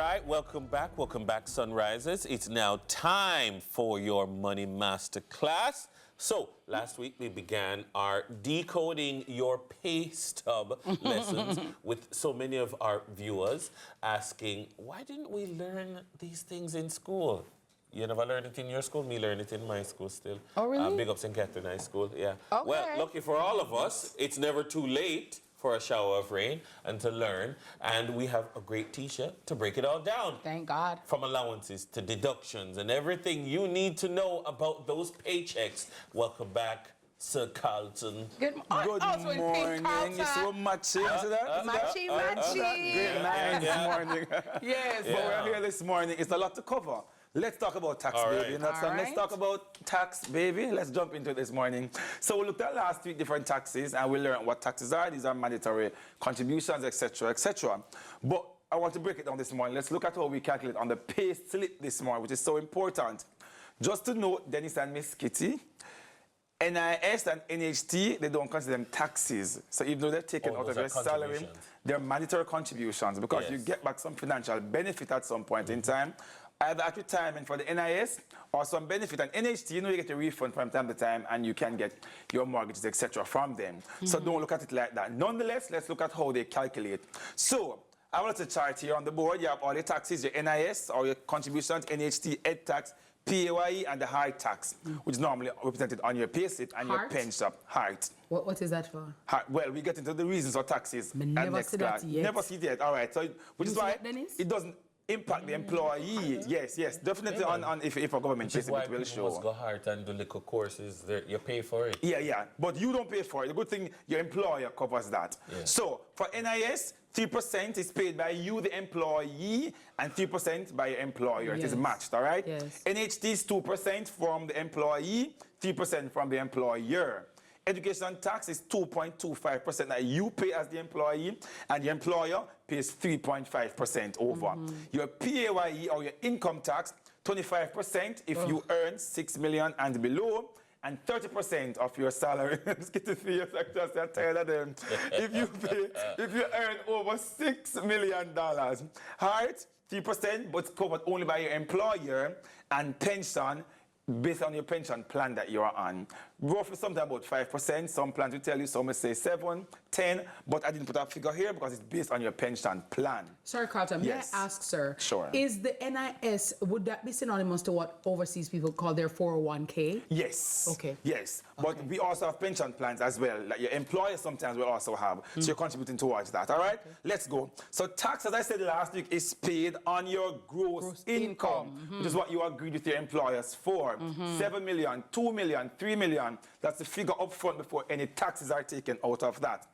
right, welcome back, Sunrisers. It's now time for your Money Master class. So, last week we began our decoding your pay stub lessons with so many of our viewers asking, why didn't we learn these things in school? You never learned it in your school? Me learned it in my school still. Oh, really? Big ups in Catherine High School, yeah. Okay. Well, lucky for all of us, it's never too late for a shower of rain and to learn. And we have a great teacher to break it all down. Thank God. From allowances to deductions and everything you need to know about those paychecks. Welcome back, Sir Carlton. Good morning. You're so matchy. Matchy. Great night this morning. Yes. But we're here this morning. It's a lot to cover. Let's talk about tax, All baby. right. Let's talk about tax, baby. Let's jump into it this morning. So we looked at last week different taxes, and we learned what taxes are. These are mandatory contributions, etc., etc. But I want to break it down this morning. Let's look at how we calculate on the pay slip this morning, which is so important. Just to note, Dennis and Miss Kitty, NIS and NHT, they don't consider them taxes. So even though they're taken out of your salary, they're mandatory contributions because you get back some financial benefit at some point in time, either at retirement for the NIS or some benefit. And NHT, you know, you get a refund from time to time and you can get your mortgages, etc. from them. So don't look at it like that. Nonetheless, let's look at how they calculate. So I want to chart here on the board. You have all the taxes, your NIS or your contributions, NHT, Ed tax, PAYE, and the hard tax, which is normally represented on your payslip and your pension. Hard. What is that for? Well, we get into the reasons for taxes. Never see that yet. Never see that. All right. So, which is why it doesn't impact the employee. Yes, definitely on if a government pays it will show. Must go hard and do little courses there, you pay for it. Yeah, but you don't pay for it. The good thing, your employer covers that. Yeah. So for NIS, 3% is paid by you, the employee, and 3% by your employer. It is matched, all right? Yes. NHT is 2% from the employee, 3% from the employer. Education tax is 2.25% that you pay as the employee, and the employer pays 3.5% over. Your PAYE or your income tax, 25% if you earn 6 million and below, and 30% of your salary. I'm tired of them. If you earn over $6 million, right? 3%, but covered only by your employer, and pension based on your pension plan that you are on. Roughly something about 5%. Some plans will tell you, some will say 7, 10, but I didn't put a figure here because it's based on your pension plan. Sorry, Carlton, may I ask, sir? Sure. Is the NIS, would that be synonymous to what overseas people call their 401k? Yes. Okay. Yes, but we also have pension plans as well. Like your employer sometimes will also have. So you're contributing towards that, all right? Okay. Let's go. So tax, as I said last week, is paid on your gross income, which is what you agreed with your employers for. 7 million, 2 million, 3 million. That's the figure up front before any taxes are taken out of that.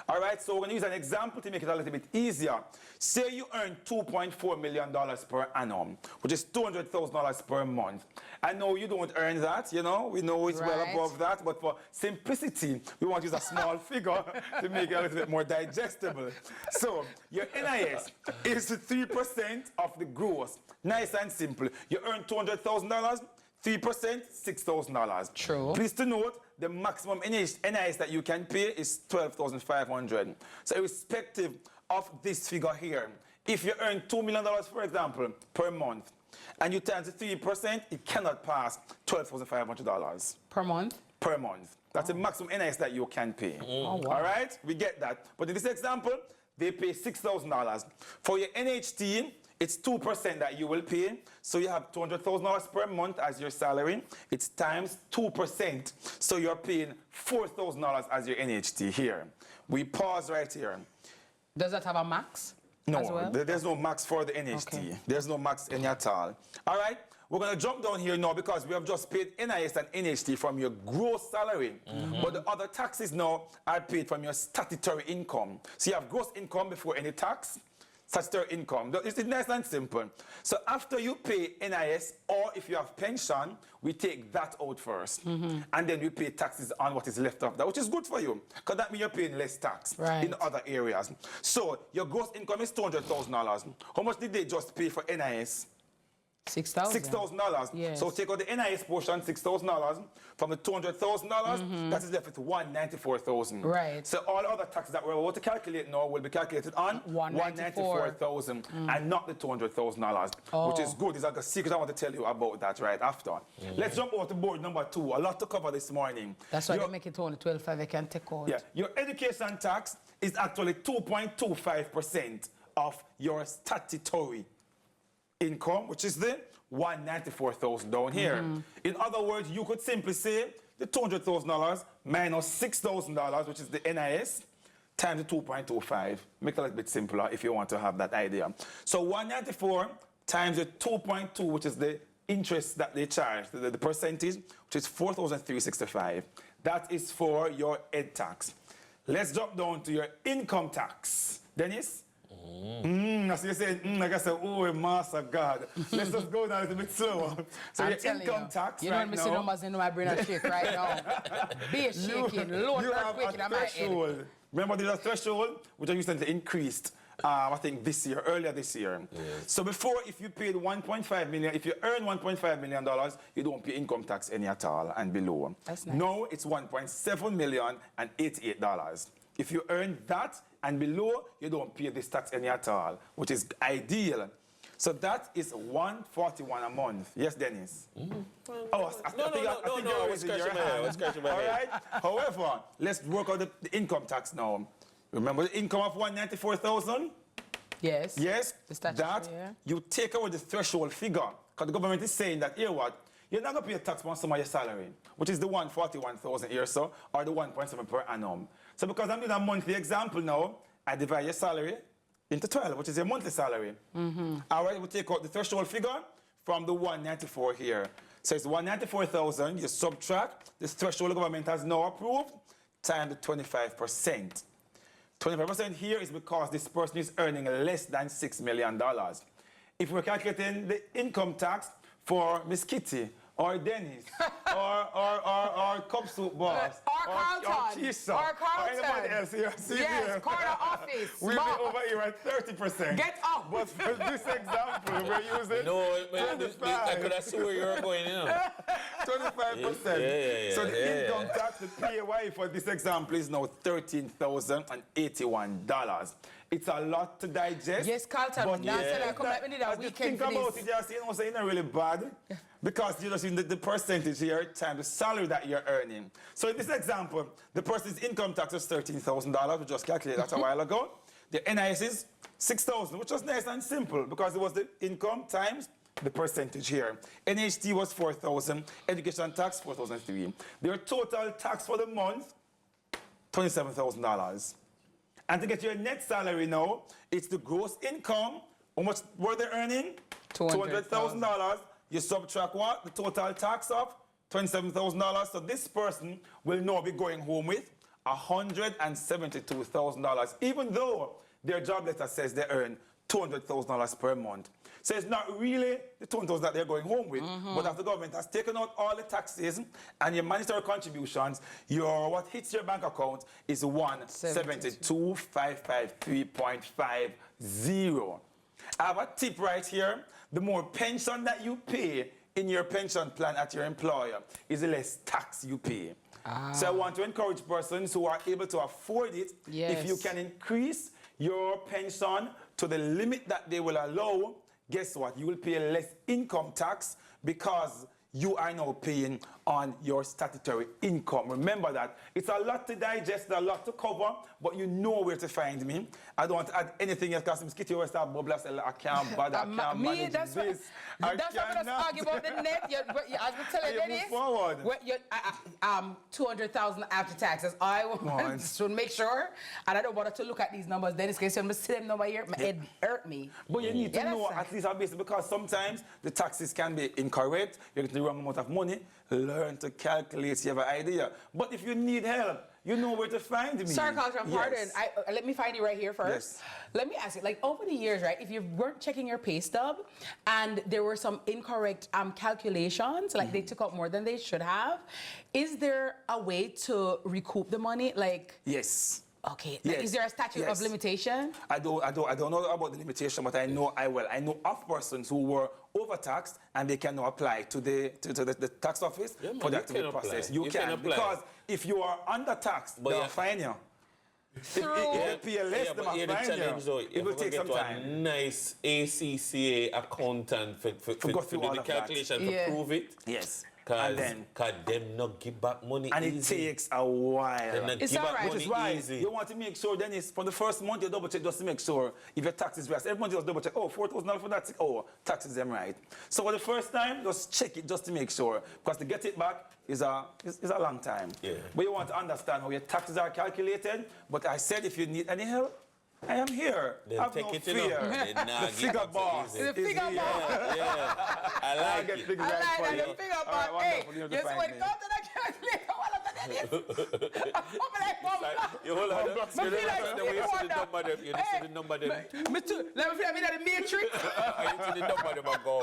All right, so we're going to use an example to make it a little bit easier. Say you earn $2.4 million per annum, which is $200,000 per month. I know you don't earn that, you know, we know it's well above that, but for simplicity, we want to use a small figure to make it a little bit more digestible. So your NIS is 3% of the gross. Nice and simple. You earn $200,000, 3%, $6,000. True. Please to note, the maximum NIS that you can pay is $12,500. So irrespective of this figure here, if you earn $2 million, for example, per month, and you times the 3%, it cannot pass $12,500. Per month? Per month. That's the maximum NIS that you can pay. Oh, wow. All right? We get that. But in this example, they pay $6,000. For your NHT, it's 2% that you will pay. So you have $200,000 per month as your salary. It's times 2%. So you're paying $4,000 as your NHT here. We pause right here. Does that have a max? No, as well? There's no max for the NHT. Okay. There's no max any at all. All right? We're going to jump down here now because we have just paid NIS and NHT from your gross salary. But the other taxes now are paid from your statutory income. So you have gross income before any tax. Statutory income. It's nice and simple. So after you pay NIS, or if you have pension, we take that out first. And then we pay taxes on what is left of that, which is good for you, because that means you're paying less tax in other areas. So your gross income is $200,000. How much did they just pay for NIS? $6,000. $6,000. Yes. So take out the NIS portion, $6,000 from the $200,000. That is left with $194,000. Right. So all other taxes that we're about to calculate now will be calculated on $194,000 and not the $200,000, which is good. It's like a secret I want to tell you about that right after. Let's jump over to board number 2. A lot to cover this morning. That's why they make it only 12.5 I can take out. Yeah, your education tax is actually 2.25% of your statutory income, which is the $194,000 down here. In other words, you could simply say the $200,000 minus $6,000, which is the NIS, times the 2.25. Make it a little bit simpler if you want to have that idea. So 194 times the 2.2, which is the interest that they charge, the percentage, which is $4,365. That is for your ed tax. Let's drop down to your income tax. Dennis? As you say, like I said, oh, master God. Let's just go down a little bit slower. So your income tax you right don't miss the now, numbers in my brain and shake right now. Be shaking, load you not have quick in a my head. threshold. Remember, there's a threshold which I recently increased. I think earlier this year. Yes. So before, if you paid 1.5 million, if you earn $1.5 million, you don't pay income tax any at all and below. That's nice. Now it's $1.7 million and $88. If you earn that and below, you don't pay this tax any at all, which is ideal. So that is $141 a month. Yes, Dennis? Oh, I think you're always in your hand. All right. However, let's work out the income tax now. Remember the income of $194,000? Yes. Yes. The statutory, that yeah. you take away the threshold figure, because the government is saying that here what you're not going to pay a tax on some of your salary, which is the $141,000 here, so or the 1.7 per annum. So because I'm doing a monthly example now, I divide your salary into 12, which is your monthly salary. All right, we take out the threshold figure from the 194 here. So it's 194,000. You subtract this threshold the government has now approved times the 25%. 25% here is because this person is earning less than $6 million. If we're calculating the income tax for Miss Kitty or Dennis or Cup Soup Boss or Carlton, Keisha, or Carlton, or anybody else here, yes, corner office, we'll be over here at 30%. Get up. But for this example, we're using No, I could have seen where you were going in. 25%. Yeah, So the income tax, the PAY for this example is now $13,081. It's a lot to digest. Yes, Carlton, but now I come back with that weekend think about it, just, it's not really bad. Because you just see the percentage here times the salary that you're earning. So in this example, the person's income tax is $13,000. We just calculated that a while ago. The NIS is $6,000, which was nice and simple because it was the income times the percentage here. NHT was $4,000. Education tax $4,300. Their total tax for the month $27,000. And to get your net salary now, it's the gross income. How much were they earning? $200,000. You subtract what? The total tax of $27,000. So this person will now be going home with $172,000, even though their job letter says they earn $200,000 per month. So it's not really the $200,000 that they're going home with, but after the government has taken out all the taxes and your mandatory contributions, what hits your bank account is $172,553.50. I have a tip right here. The more pension that you pay in your pension plan at your employer is the less tax you pay. So I want to encourage persons who are able to afford it, if you can increase your pension to the limit that they will allow, guess what? You will pay less income tax because you are now paying on your statutory income. Remember that. It's a lot to digest, a lot to cover, but you know where to find me. I don't want to add anything else because Miss Kitty always start bubble. I can't bother, I can't manage that's this. That's why I'm argue about the net. As we tell you, Dennis, forward. $200,000 after taxes. I want to make sure, and I don't bother to look at these numbers. Dennis, because you see them number here, it hurt me. But you need to know at least obviously because sometimes the taxes can be incorrect. You get the wrong amount of money. Learn to calculate. You have an idea. But if you need help, you know where to find me. Sorry, Carlton, pardon. Let me find you right here first. Yes. Let me ask you, like over the years, right, if you weren't checking your pay stub and there were some incorrect calculations, like they took out more than they should have, is there a way to recoup the money? Like, yes. Okay. Yes. Is there a statute Yes. of limitation? I don't know about the limitation, but I know of persons who were overtaxed and they can now apply to the tax office Yeah, man, for you that to be can apply. processed. You can apply. Because if you are undertaxed, But they'll yeah. fine you. If you pay less, Yeah, they but might the fine challenge though, you. It will take some a time. nice ACCA accountant for go through do all the of that. calculation Yeah. to prove it. Yes. Cause And them not give back money it easy. takes a while. Them not It's give all back right. money Which is why easy. you want to make sure then it's from the first month you double check just to make sure if your tax is right. Every month you just double check, oh, $4,000 for that. Oh, taxes them right. So for the first time, just check it just to make sure. Because to get it back is a long time. Yeah. But you want to understand how your taxes are calculated. But I said if you need any help, I am here. Then Have take no it fear. enough. Then nah, The give figure up so boss. easy. The figure is here. boss. Yeah, I I like get it. figures I right like for that. you. The figure All boss. right, Hey, wonderful. You have to yes, find when me. it comes to that calculator, all of that is. I'm like, Mom, You hold on. blocks. You Me know feel like the way you see the wonder. number them. You see the number them. Me too. Let me feel like I'm in the matrix. You see the number them and go.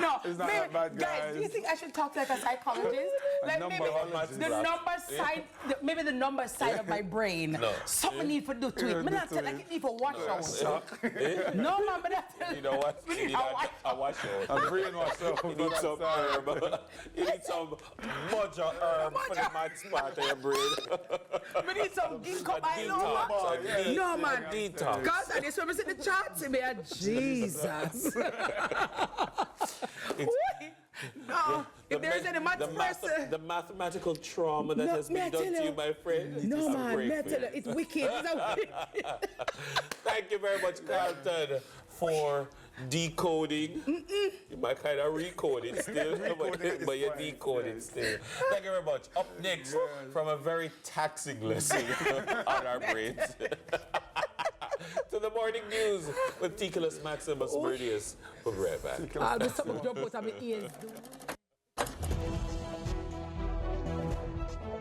No, It's not maybe, that bad, guys. do you think I should talk like a psychologist? Like maybe numberologist. the number side, maybe the number side of my brain. No. Something need to do to it. Me not tell like it need for wash out. Eh? No, man, but that's You know what? You need a wash out. I'm brainwashed out. You need some herb. You need some mojo herb for the math part of your brain. We need some ginkgo Detox, biloba. a de- No, man. Detox. Cause I just when we see the charts, me a Jesus. No, if there's any math person. The mathematical trauma that has me I been done tell to you, you. my friend. it No, is a man, break me I for tell you. you, it's wicked. It's a wicked. Thank you very much, Carlton, for decoding. You might kind of recode it still, but you decode it still. Thank you very much. Up next, from a very taxing lesson on our brains, to the morning news with Ticulus Maximus Meridius. We'll be right back. I'll be something jump out of my ears.